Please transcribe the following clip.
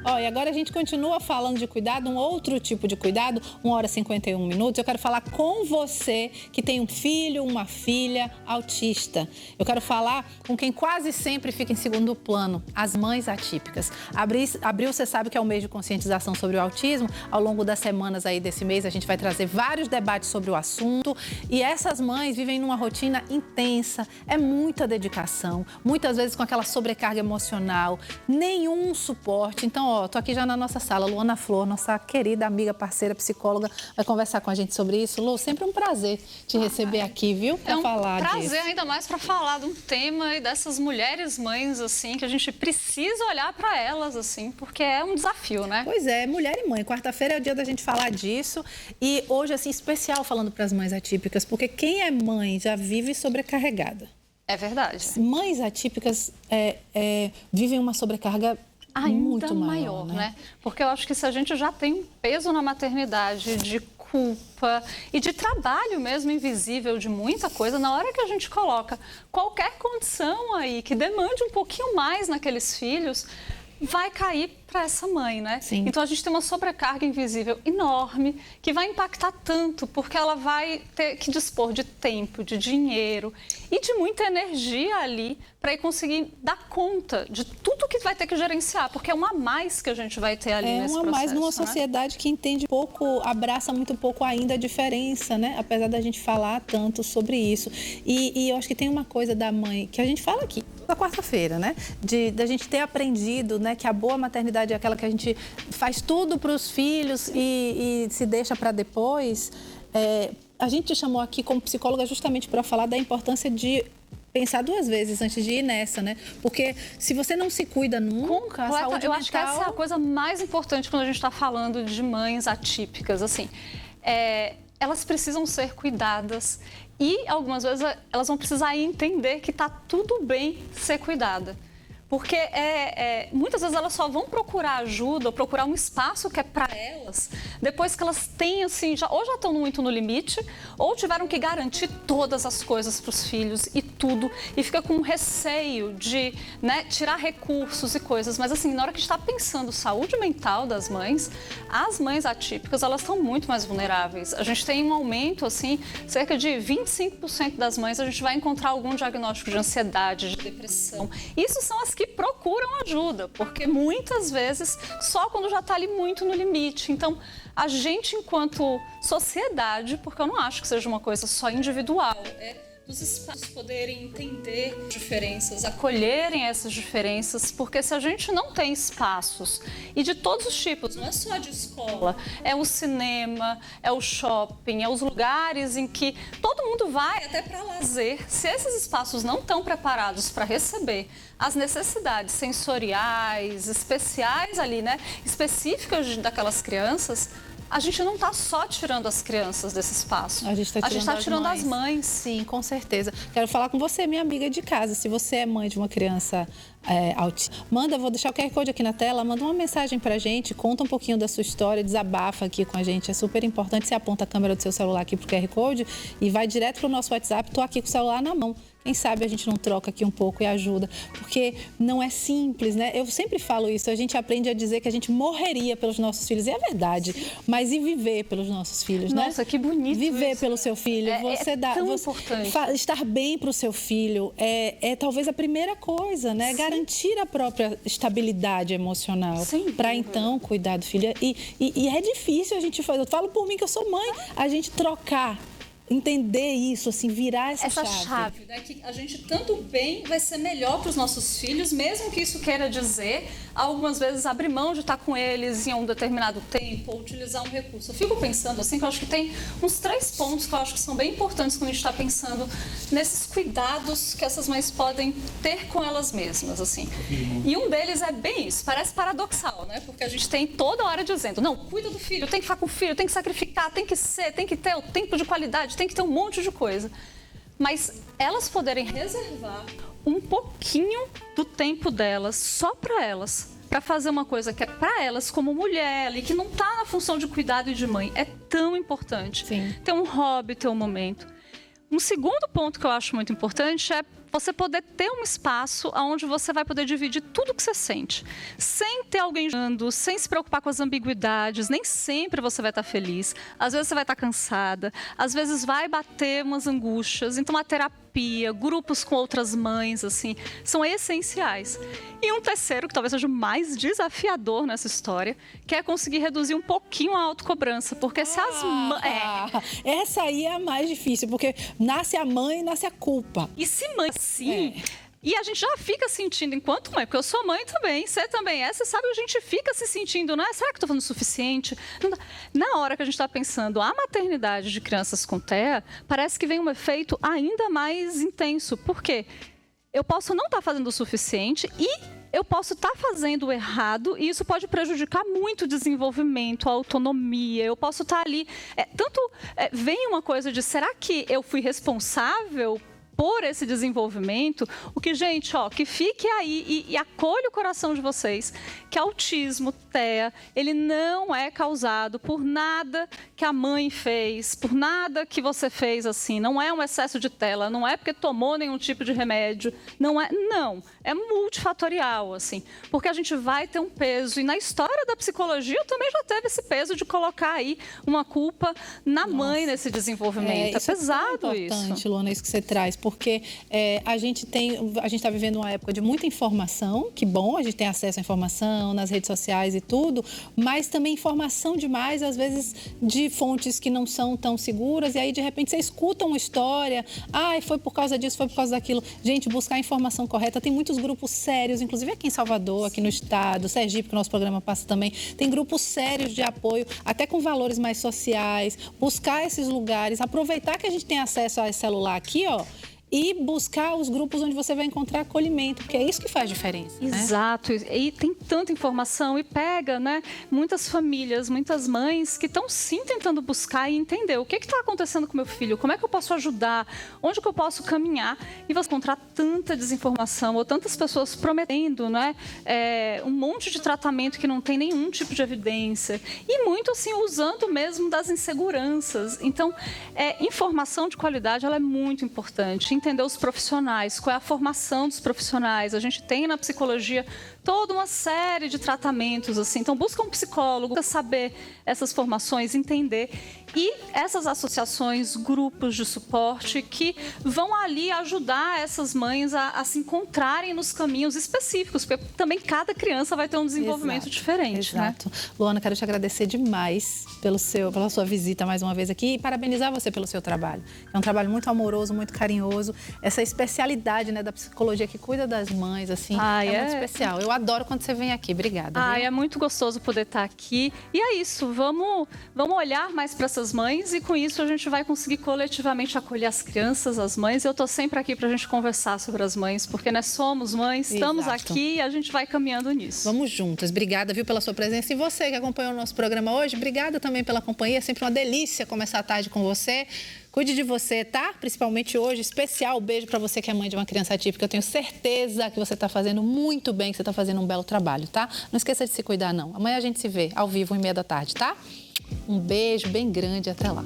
Ó, e agora a gente continua falando de cuidado, um outro tipo de cuidado, 1h51. Eu quero falar com você que tem um filho, uma filha autista. Eu quero falar com quem quase sempre fica em segundo plano, as mães atípicas. Abril, você sabe que é o mês de conscientização sobre o autismo. Ao longo das semanas aí desse mês, a gente vai trazer vários debates sobre o assunto. E essas mães vivem numa rotina intensa, é muita dedicação, muitas vezes com aquela sobrecarga emocional, nenhum suporte. Então, ó, tô aqui já na nossa sala, Luana Flor, nossa querida amiga, parceira, psicóloga, vai conversar com a gente sobre isso. Lu, sempre um prazer te receber aqui, viu? Pra falar disso. É um prazer ainda mais para falar de um tema e dessas mulheres mães, assim, que a gente precisa olhar para elas, assim, porque é um desafio, né? Pois é, mulher e mãe. Quarta-feira é o dia da gente falar disso e hoje, assim, especial falando para as mães atípicas, porque quem é mãe já vive sobrecarregada. É verdade. Mães atípicas vivem uma sobrecarga ainda muito maior, né? Porque eu acho que se a gente já tem um peso na maternidade de culpa e de trabalho mesmo invisível de muita coisa, na hora que a gente coloca qualquer condição aí que demande um pouquinho mais naqueles filhos, vai cair para essa mãe, né? Sim. Então a gente tem uma sobrecarga invisível enorme que vai impactar tanto, porque ela vai ter que dispor de tempo, de dinheiro e de muita energia ali para ir conseguir dar conta de tudo que vai ter que gerenciar, porque é um a mais que a gente vai ter ali nesse processo. É um a mais numa sociedade que entende pouco, abraça muito pouco ainda a diferença, né? Apesar da gente falar tanto sobre isso. E eu acho que tem uma coisa da mãe que a gente fala aqui na quarta-feira, né? Da gente ter aprendido, né, que a boa maternidade é aquela que a gente faz tudo para os filhos e se deixa para depois. A gente te chamou aqui como psicóloga justamente para falar da importância de pensar duas vezes antes de ir nessa, né? Porque se você não se cuida nunca, a saúde mental... Eu acho que essa é a coisa mais importante quando a gente está falando de mães atípicas, assim. Elas precisam ser cuidadas e algumas vezes elas vão precisar entender que está tudo bem ser cuidada. Porque muitas vezes elas só vão procurar ajuda ou procurar um espaço que é para elas depois que elas têm, assim, ou já estão muito no limite ou tiveram que garantir todas as coisas para os filhos e tudo e fica com receio de, né, tirar recursos e coisas. Mas assim, na hora que a gente está pensando saúde mental das mães, as mães atípicas, elas estão muito mais vulneráveis. A gente tem um aumento, assim, cerca de 25% das mães a gente vai encontrar algum diagnóstico de ansiedade, de depressão. Isso são as que procuram ajuda, porque muitas vezes só quando já está ali muito no limite. Então, a gente, enquanto sociedade, porque eu não acho que seja uma coisa só individual, dos espaços poderem entender diferenças, acolherem essas diferenças, porque se a gente não tem espaços, e de todos os tipos, não é só de escola, é o cinema, é o shopping, é os lugares em que todo mundo vai até para lazer, se esses espaços não estão preparados para receber as necessidades sensoriais, especiais ali, né, específicas daquelas crianças, a gente não está só tirando as crianças desse espaço. A gente está tirando as mães. Sim, com certeza. Quero falar com você, minha amiga de casa. Se você é mãe de uma criança autista, vou deixar o QR Code aqui na tela, manda uma mensagem pra gente, conta um pouquinho da sua história, desabafa aqui com a gente. É super importante. Você aponta a câmera do seu celular aqui pro QR Code e vai direto pro nosso WhatsApp. Tô aqui com o celular na mão. Quem sabe a gente não troca aqui um pouco e ajuda, porque não é simples, né? Eu sempre falo isso, a gente aprende a dizer que a gente morreria pelos nossos filhos, e é verdade, mas e viver pelos nossos filhos, né? Nossa, que bonito viver isso. Pelo seu filho, tão importante. Estar bem para o seu filho é talvez a primeira coisa, né? Sim. Garantir a própria estabilidade emocional para então cuidar do filho. E é difícil a gente fazer, eu falo por mim que eu sou mãe, a gente trocar. Entender isso, assim, virar essa chave. Né? Que a gente tanto bem vai ser melhor para os nossos filhos, mesmo que isso queira dizer, algumas vezes, abrir mão de estar com eles em um determinado tempo ou utilizar um recurso. Eu fico pensando, assim, que eu acho que tem uns 3 pontos que eu acho que são bem importantes quando a gente está pensando nesses cuidados que essas mães podem ter com elas mesmas, assim. E um deles é bem isso, parece paradoxal, né? Porque a gente tem toda hora dizendo, não, cuida do filho, tem que ficar com o filho, tem que sacrificar, tem que ter o tempo de qualidade, tem que ter um monte de coisa. Mas elas poderem reservar um pouquinho do tempo delas, só para elas, para fazer uma coisa que é para elas como mulher e que não está na função de cuidado e de mãe, é tão importante. Sim. Ter um hobby, ter um momento. Um segundo ponto que eu acho muito importante é você poder ter um espaço onde você vai poder dividir tudo que você sente, sem ter alguém julgando, sem se preocupar com as ambiguidades. Nem sempre você vai estar feliz, às vezes você vai estar cansada, às vezes vai bater umas angústias. Então, a terapia, grupos com outras mães, assim, são essenciais. E um terceiro, que talvez seja o mais desafiador nessa história, que é conseguir reduzir um pouquinho a autocobrança, porque se as mães... Essa aí é a mais difícil, porque nasce a mãe e nasce a culpa. E se mãe, sim... E a gente já fica sentindo enquanto mãe, porque eu sou mãe também, você também é, você sabe, a gente fica se sentindo, não é? Será que eu estou fazendo o suficiente? Na hora que a gente está pensando a maternidade de crianças com TEA, parece que vem um efeito ainda mais intenso. Por quê? Eu posso não estar fazendo o suficiente e eu posso estar fazendo o errado, e isso pode prejudicar muito o desenvolvimento, a autonomia. Eu posso estar ali... vem uma coisa de, será que eu fui responsável por esse desenvolvimento? O que, gente, que fique aí e acolha o coração de vocês, que autismo, TEA, ele não é causado por nada que a mãe fez, por nada que você fez assim, não é um excesso de tela, não é porque tomou nenhum tipo de remédio, não, é multifatorial, assim, porque a gente vai ter um peso, e na história da psicologia também já teve esse peso de colocar aí uma culpa na mãe nesse desenvolvimento. É pesado isso. É importante, Luana, isso que você traz, porque a gente está vivendo uma época de muita informação, que bom, a gente tem acesso à informação nas redes sociais e tudo, mas também informação demais, às vezes, de fontes que não são tão seguras, e aí, de repente, você escuta uma história, foi por causa disso, foi por causa daquilo. Gente, buscar a informação correta, tem muitos grupos sérios, inclusive aqui em Salvador, aqui no estado, Sergipe, que o nosso programa passa também, tem grupos sérios de apoio, até com valores mais sociais, buscar esses lugares, aproveitar que a gente tem acesso a esse celular aqui, e buscar os grupos onde você vai encontrar acolhimento, porque é isso que faz diferença. Exato. E tem tanta informação e pega, né? Muitas famílias, muitas mães que estão sim tentando buscar e entender o que está acontecendo com meu filho, como é que eu posso ajudar, onde que eu posso caminhar, e você encontrar tanta desinformação ou tantas pessoas prometendo, né? Um monte de tratamento que não tem nenhum tipo de evidência e muito assim usando mesmo das inseguranças. Então, informação de qualidade, ela é muito importante. Entender os profissionais, qual é a formação dos profissionais. A gente tem na psicologia toda uma série de tratamentos, assim. Então, busca um psicólogo para saber essas formações, entender. E essas associações, grupos de suporte que vão ali ajudar essas mães a se encontrarem nos caminhos específicos, porque também cada criança vai ter um desenvolvimento diferente, exato. Né? Luana, quero te agradecer demais pela sua visita mais uma vez aqui e parabenizar você pelo seu trabalho. É um trabalho muito amoroso, muito carinhoso. Essa especialidade, né, da psicologia que cuida das mães, assim, é muito especial. Eu adoro quando você vem aqui. Obrigada. É muito gostoso poder estar aqui. E é isso, vamos olhar mais para essas mães, e com isso a gente vai conseguir coletivamente acolher as crianças, as mães. Eu estou sempre aqui para a gente conversar sobre as mães, porque nós somos mães, estamos aqui e a gente vai caminhando nisso. Vamos juntas. Obrigada, viu, pela sua presença. E você que acompanhou o nosso programa hoje, obrigada também pela companhia. É sempre uma delícia começar a tarde com você. Cuide de você, tá? Principalmente hoje. Especial beijo para você que é mãe de uma criança atípica. Eu tenho certeza que você está fazendo muito bem, que você está fazendo um belo trabalho, tá? Não esqueça de se cuidar, não. Amanhã a gente se vê ao vivo, 1h30 da tarde, tá? Um beijo bem grande. Até lá.